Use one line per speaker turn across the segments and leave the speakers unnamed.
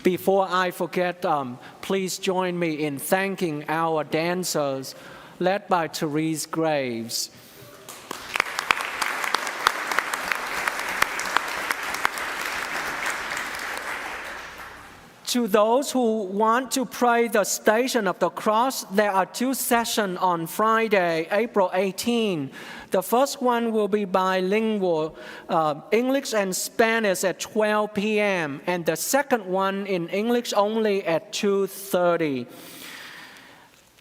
Before I forget, please join me in thanking our dancers, led by Therese Graves. To those who want to pray the Station of the Cross, there are 2 sessions on Friday, April 18. The first one will be bilingual, English and Spanish at 12 p.m., and the second one in English only at 2:30.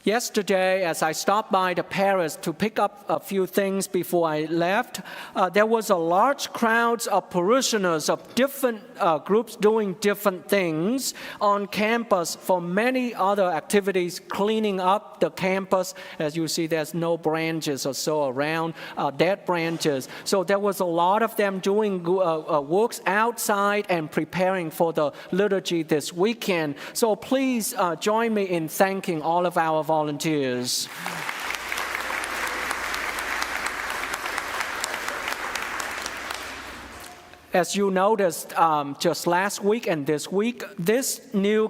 Yesterday, as I stopped by the parish to pick up a few things before I left, there was a large crowd of parishioners of different groups doing different things on campus for many other activities, cleaning up the campus. As you see, there's no branches or so around, dead branches. So there was a lot of them doing works outside and preparing for the liturgy this weekend. So please join me in thanking all of our volunteers. As you noticed just last week and this week, this new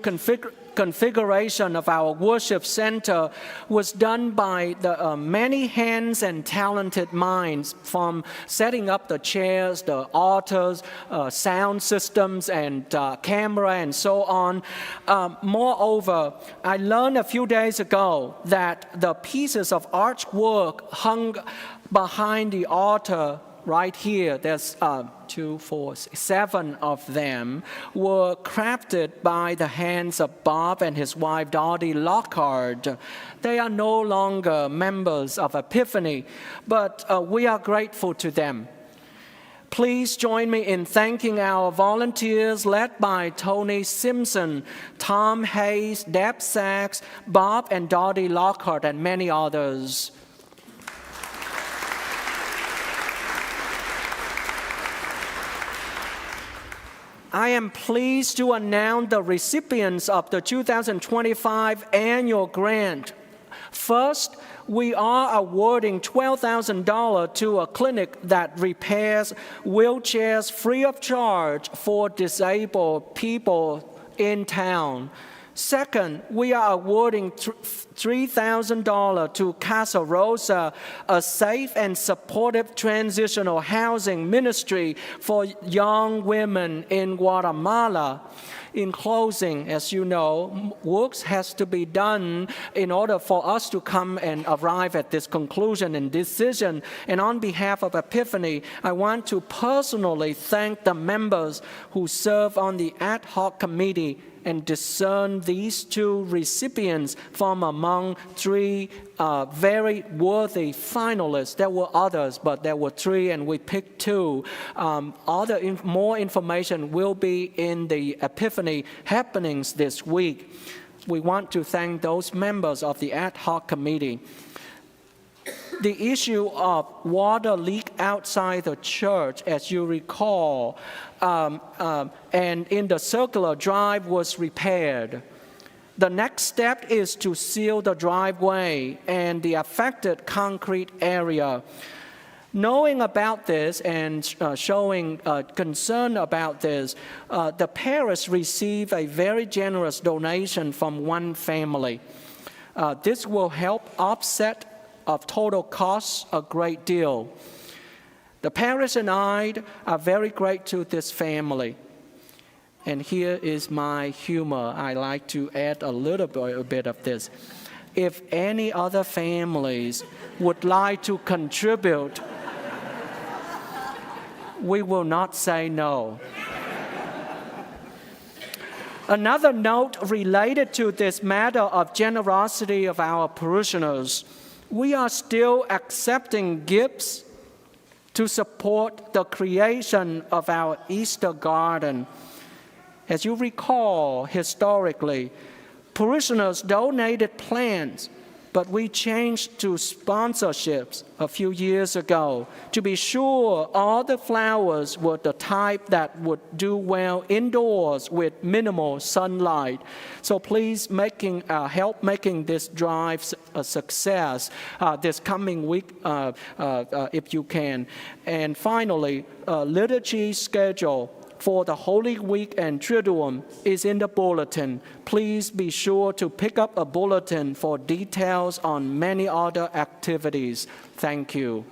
configuration of our worship center was done by the many hands and talented minds, from setting up the chairs, the altars, sound systems, and camera, and so on. Moreover, I learned a few days ago that the pieces of artwork hung behind the altar right here, there's 7 of them, were crafted by the hands of Bob and his wife Dottie Lockhart. They are no longer members of Epiphany, but we are grateful to them. Please join me in thanking our volunteers led by Tony Simpson, Tom Hayes, Deb Sachs, Bob and Dottie Lockhart, and many others. I am pleased to announce the recipients of the 2025 annual grant. First, we are awarding $12,000 to a clinic that repairs wheelchairs free of charge for disabled people in town. Second, we are awarding $3,000 to Casa Rosa, a safe and supportive transitional housing ministry for young women in Guatemala. In closing, as you know, works has to be done in order for us to come and arrive at this conclusion and decision. And on behalf of Epiphany, I want to personally thank the members who serve on the ad hoc committee and discern these 2 recipients from among 3 very worthy finalists. There were others, but there were 3, and we picked 2. More information will be in the Epiphany happenings this week. We want to thank those members of the ad hoc committee. The issue of water leak outside the church, as you recall, and in the circular drive was repaired. The next step is to seal the driveway and the affected concrete area. Knowing about this and showing concern about this, the parish received a very generous donation from one family. This will help offset of total costs a great deal. The parish and I are very grateful to this family. And here is my humor. I like to add a little bit of this. If any other families would like to contribute, we will not say no. Another note related to this matter of generosity of our parishioners. We are still accepting gifts to support the creation of our Easter garden. As you recall, historically, parishioners donated plants, but we changed to sponsorships a few years ago to be sure all the flowers were the type that would do well indoors with minimal sunlight. So please help making this drive a success this coming week if you can. And finally, liturgy schedule for the Holy Week and Triduum is in the bulletin. Please be sure to pick up a bulletin for details on many other activities. Thank you.